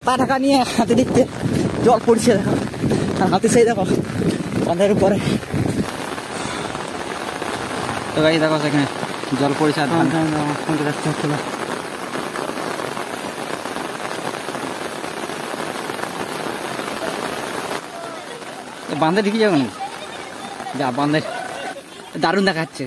পা ঢাকা নিয়ে হাতে দিচ্ছে, জল পড়ছে দেখো, আর হাতে সেই দেখো বাঁধের উপরে। তো গাড়ি দেখো সেখানে জল পড়ছে, আর বাঁধে ঢুকে যাবো যা, বাঁধে দারুণ দেখাচ্ছে।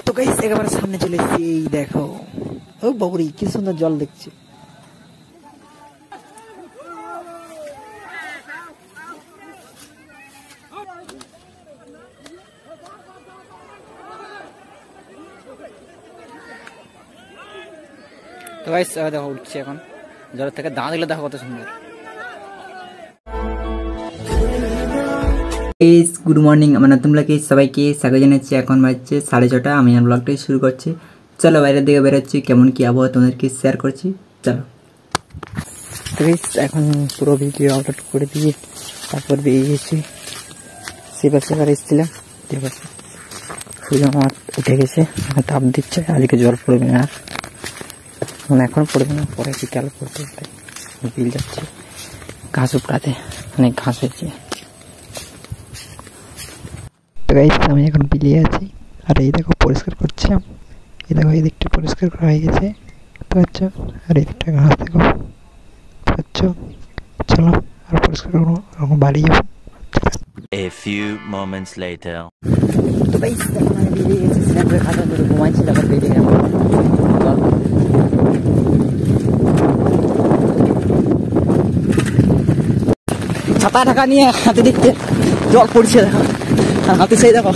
তো গাইস একেবারে সামনে চলে এসেছি, এই দেখো ও বাবুরি কি সুন্দর জল দেখছি। তো গাইস দেখো উঠছে এখন জলের থেকে, দাঁড়া দিলে দেখো কত সুন্দর। গুড মর্নিং, আমার নতুন ব্লগে সবাইকে স্বাগত জানাচ্ছি। এখন বাজছে 6:30, আমি আমার ব্লগটাই শুরু করছি। চলো বাইরের দিকে বেরোচ্ছি, কেমন কি আবহাওয়া তোমাদেরকে শেয়ার করছি, চলো। এখন পুরো ভিডিও আপলোড করে দিয়ে তারপর বেরিয়ে গেছি। সে পাশে এসেছিলাম, ঠিক আছে, সূর্য আমার উঠে গেছে, তাপ দিচ্ছে, আজকে জল পড়বে না, এখন পড়বে না, পরে বিকাল পড়তে বিল যাচ্ছে ঘাস উপড়াতে, অনেক ঘাস হয়েছে। আমি এখন বিলিয়ে আছি, আর এই দেখো পরিষ্কার করছিলাম, এই দেখো এই দিকটা পরিষ্কার করা হয়ে গেছে, বুঝতে পারছো, আর এই দিকটা ঘাস দেখো, বুঝছো। চলো আর পরিষ্কার করবো, এখন বাড়ি যাবো। A few moments later. তো গাইস এখন আমি বেরিয়ে গেছি, স্ন্যাপের খাতা ধরে ঘুমাইছি, তারপর বেরিয়ে গেলাম। ছাতা ঢাকা নিয়ে হাতে দিচ্ছে, জল পড়ছে দেখো, আর হাতে সেই দেখো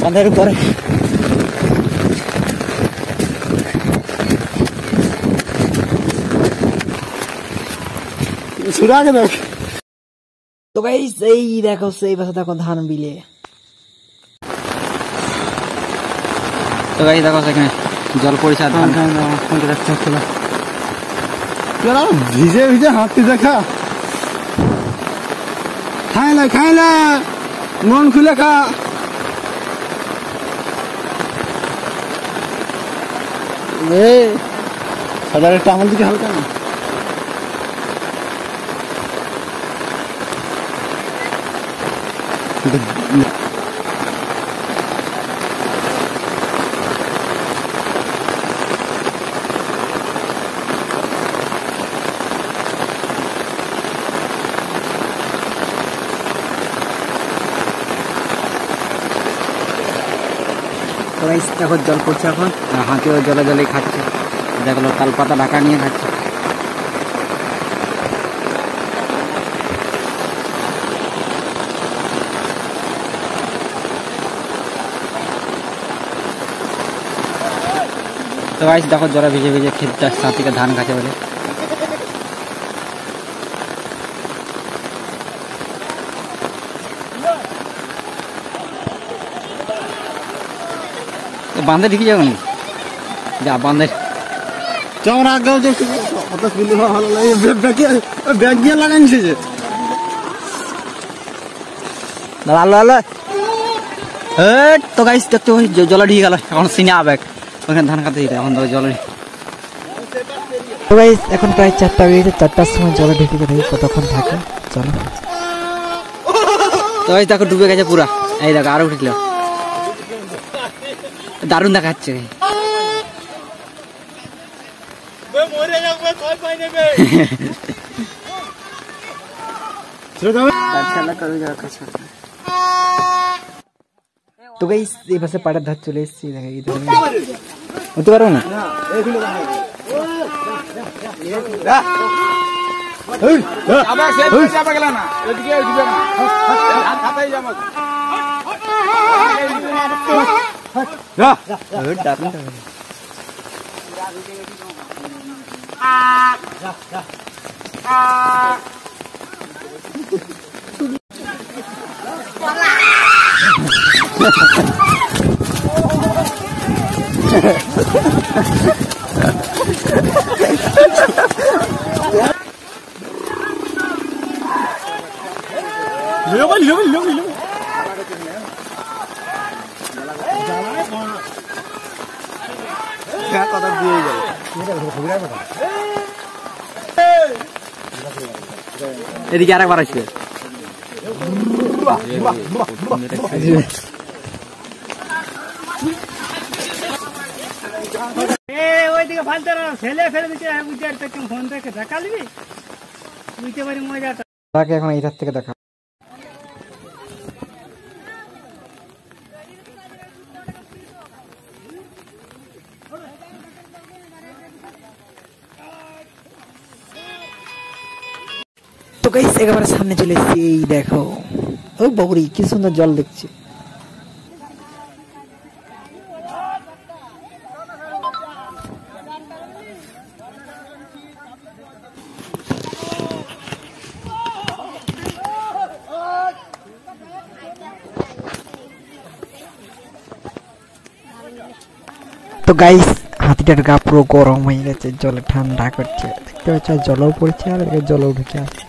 বাঁধের উপরে। তো গাইস এই দেখো সেই পাশে দেখো ধান বিলে। তো গাইস দেখো সেখানে জল পড়ছে, আর ভিজে ভিজে হাঁটতে দেখা, খায় না মন খুলে খা। সাদার একটা আমার দিকে হালকা না, দেখো জল পড়ছে, এখন হাতিও জলে জলে খাচ্ছে, দেখলো তাল পাতা ঢাকা নিয়ে খাচ্ছে। তো গাইস দেখো জলে ভিজে ভিজে ক্ষেতটা সাথীকে ধান খাচ্ছে বলে। বাঁধে ঢুকে যাবো যা, বাঁধে চর আগেও যে ভালো লাগে, ব্যাগ দিয়ে লাগাইছে যে দাঁড়ালো। তো গাইস দেখতে জলে ঢুকে গেল, এখন সিনে আবেগ ওখানে ধান খাতে দিতে, এখন তো জলে। তো গাইস এখন প্রায় 4টা বেজে গেছে, 4টার সময় জলে ঢুকে গেলে কতক্ষণ থাকে, চলো। তো গাইস দেখো ডুবে গেছে পুরা, এই দেখো আরো উঠেছিল, দারুণ দেখাচ্ছে। তো গাইস এই পাশে পাড়ার ধার চলে এসেছি, হতে পারবো না। কথা দিয়ে গেল এদিকে আরেকবার আসবে ওইদিকে ফালতে ফেলে ফেলে দিচ্ছে বুঝতে পারতে ফোন থেকে দেখা নিবি বুঝতে পারি মজাটা তাকে এখন এইটার থেকে দেখা তো গাইস একেবারে সামনে চলে এসেছি এই দেখো ও বগুড়ি কি সুন্দর জল দেখছি তো গাইস হাতিটার গা পুরো গরম হয়ে গেছে জলে ঠান্ডা করছে দেখতে পাচ্ছ জলও পড়ছে আর জলও ঢুকে আছে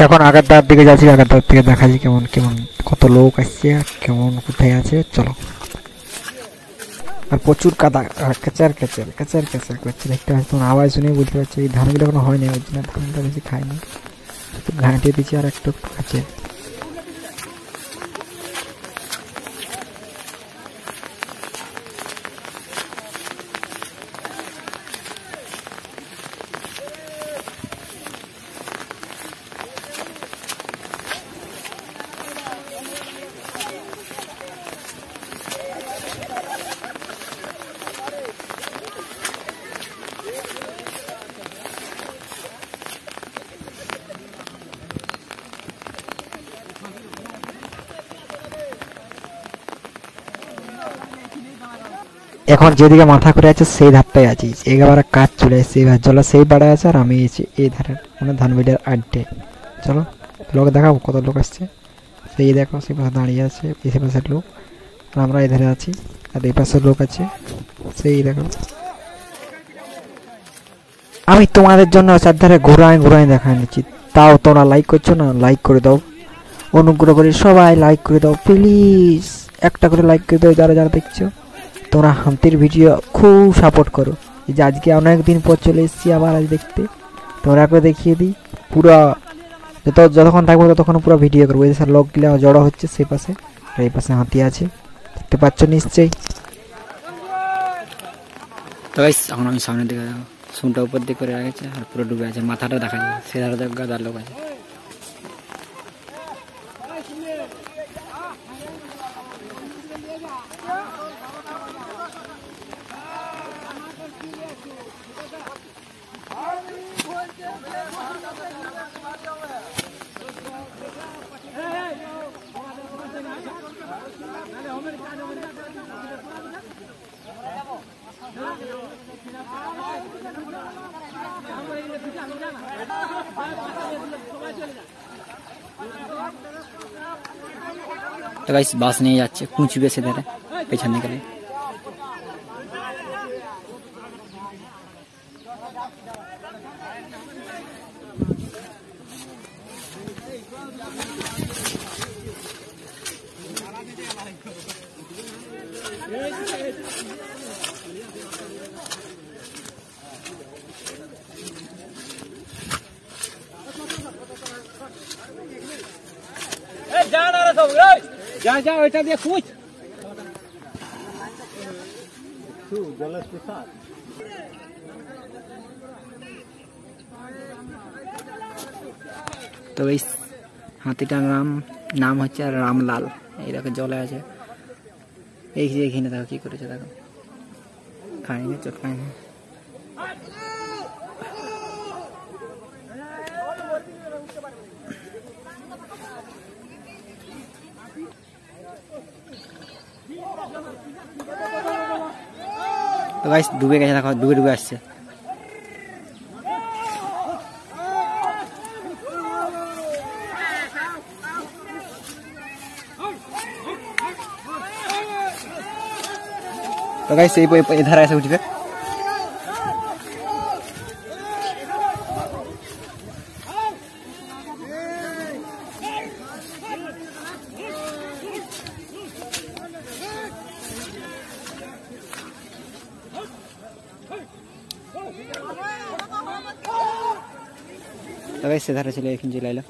এখন আগারদার দিকে যাচ্ছি আগারদার থেকে দেখা যায় কেমন কেমন কত লোক আসছে আর কেমন কোথায় আছে চলো আর প্রচুর কাদা কেচার কেচার কেচার কেচার করছে দেখতে পাচ্ছি তোমার আওয়াজ শুনে বুঝতে পারছি এই ধানগুলো এখনো হয়নি ওই জন্য ধানটা বেশি খায়নি ঘাঁটিয়ে দিচ্ছি আর একটু একটু খাচ্ছে এখন যেদিকে মাথা করে আছে সেই ধারটাই আছি একেবারে কাজ চলে এসেছে এবার জলে সেই পাড়ায় আছে আর আমি এসেছি এই ধারে মানে ধান বিলের আড্ডে চলো লোক দেখাবো কত লোক আসছে সেই দেখো সেই পাশে দাঁড়িয়ে আছে এই পাশের লোক আর আমরা এই ধারে আছি আর এই পাশের লোক আছে সেই দেখো আমি তোমাদের জন্য চারধারে ঘোরায় ঘোরায় দেখা নিচ্ছি তাও তোমরা লাইক করছো না লাইক করে দাও অনুগ্রহ করে সবাই লাইক করে দাও প্লিজ একটা করে লাইক করে দাও যারা যারা দেখছো তোমরা হাতির ভিডিও খুব সাপোর্ট করো এই যে আজকে অনেক দিন পর চলে এসেছি আবার আজ দেখতে তোমরা করে দেখিয়ে দিই পুরো যতক্ষণ থাকবো ততক্ষণ পুরো ভিডিও করবো এই স্যার লোকগুলো জড়ো হচ্ছে সেই পাশে আর এই পাশে হাতি আছে দেখতে পাচ্ছ নিশ্চয়ই তো এখন আমি সামনের দিকে শুনটা উপর দিকে করে রাখছে আর পুরো ডুবে আছে মাথাটা দেখা যায় সে ধারে গাদার লোক আছে तो गाइस बास नहीं যাচ্ছে কুঁচবে সে ধারে পেছনে গেলে যা যা ওইটা দিয়ে খুঁজ তো এই হাতিটার নাম হচ্ছে রামলাল এই দেখো জলে আছে এই যে এখানে দেখো কি করেছে দেখো খায়নি চটকায়নি তো গাইস ডুবে গেছে, দেখো ডুবে ডুবে আসছে। তো গাইস এই ধারে এসে উঠবে। তো গাইস সে ধারে চলে এখন চলে এলো।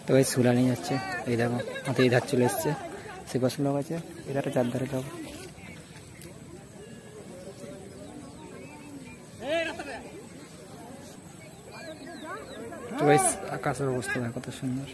তো ভাই সুলা নিয়ে যাচ্ছে, এই দেখো হাতে এই ধার চলে এসছে, সে পাশে লোক আছে, এই ধারে চার ধারে যাবো। তো ভাই আকাশের অবস্থা দেখো কত সুন্দর।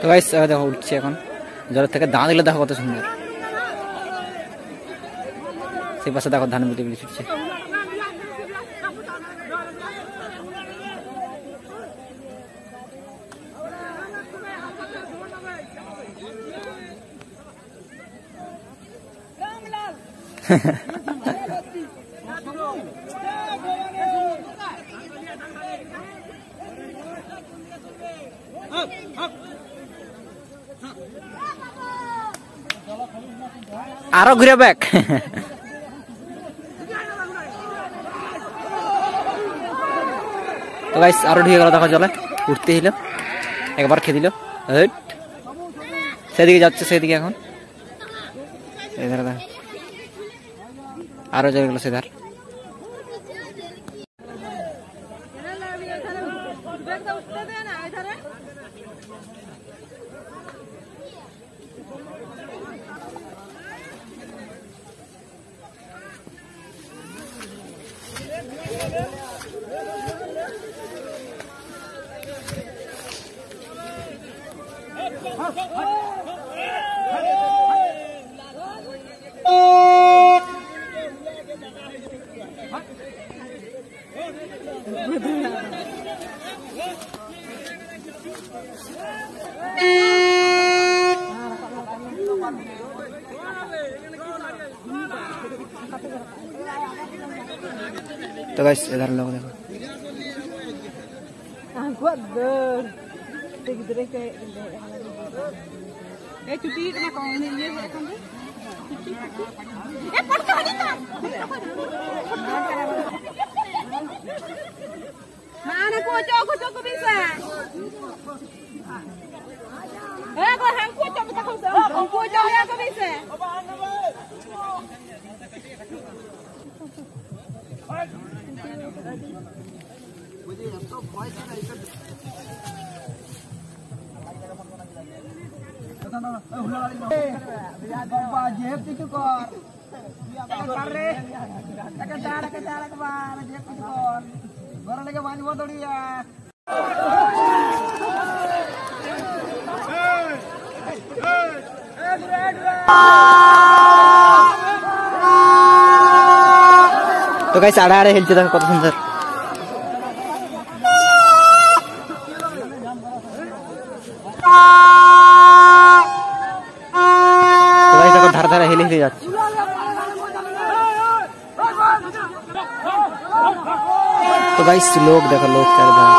তো গাইস দেখো উঠছে এখন জলের থেকে, দাঁত দিলে দেখো কত সুন্দর। সেই পাশে দেখো ধান বুঝে বুঝে ছুটছে। আরো ঘুরে ব্যাক। তো গাইস আরো ঢুকে গেল দেখো জলে, উঠতে দিল একবার খেয়ে দিল, সেদিকে যাচ্ছে সেদিকে এখন এধারে দেখো আরো চলে গেল সেধার। तो गाइस इधर लोग देखो तो गाइस आड़े आड़े हेलते देखो कत सुंदर। ধারে হেলে হেলে যাচ্ছে। তো গাইস লোক দেখো, লোক চারিধারে।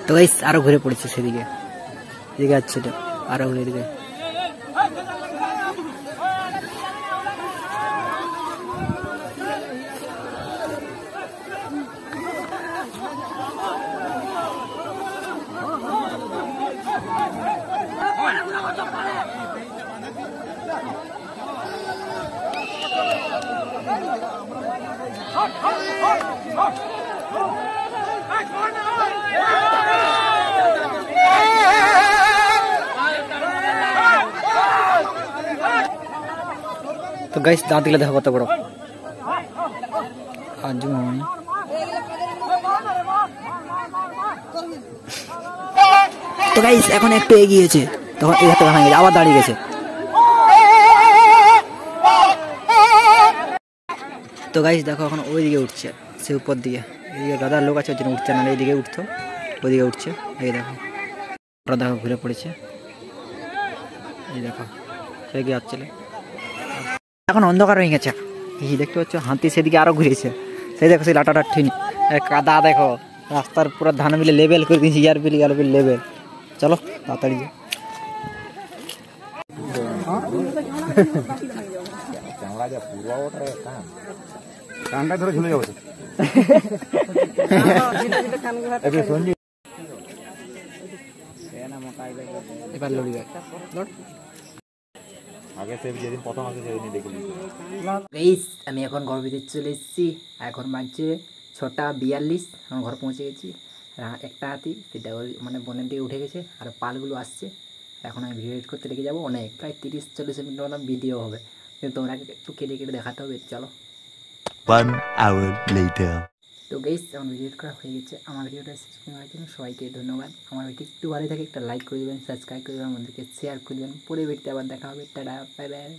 তো গাইস আরো ঘুরে পড়েছে সেদিকে, এদিকে যাচ্ছে তো আরো ঘুরে এদিকে। তো গাইস দাঁত গুলো দেখো কত বড়। তো গাইস এখন একটু এগিয়েছে, তখন এই হাতে ভাঙা গেছে, আবার দাঁড়িয়ে গেছে। তো গাইস দেখো এখন ওইদিকে উঠছে, সে উপর দিকে। এদিকে গাদার লোক আছে, ওই জন্য উঠছে না, এইদিকে উঠতো, ওইদিকে উঠছে। এই দেখো ওরা দেখো ঘুরে পড়েছে, এই দেখো সে কি যাচ্ছিল। এখন অন্ধকার হয়ে গেছে, এই দেখতে পাচ্ছ হাতি সেদিকে আরো ঘুরেছে। সেই দেখো সেই লাটাটার ঠিন কাদা দেখো, রাস্তার পুরো ধান মিলে লেবেল করে দিয়েছি, ইয়ার বিল ইয়ার বিল লেবেল। চলো তাড়াতাড়ি কানটা ধরে ঝুলে যাবো। এবার লড়ি আমি এখন ঘর ভিতরে চলে এসেছি। এখন বাজছে 6:42, এখন ঘর পৌঁছে গেছি। একটা হাতি সেটা মানে বনের দিকে উঠে গেছে, আর পালগুলো আসছে। এখন আমি ভিডিও এডিট করতে লেগে যাবো অনেক, প্রায় 30-40 মিনিট মতো ভিডিও হবে, কিন্তু তোমরা একটু কেটে কেটে দেখাতে হবে। চলো 1 hour later. তো গাইস আমার ভিডিও এডিট করা হয়ে গেছে। আমার ভিডিওটা শেষ করার জন্য সবাইকে ধন্যবাদ। আমার ভিডিও একটু ভালো থাকে একটা লাইক করে দেবেন, সাবস্ক্রাইব করে দেবেন, আমাদেরকে শেয়ার করে দেবেন। পরে ভিডিওতে আবার দেখা হবে। Tata, bye bye.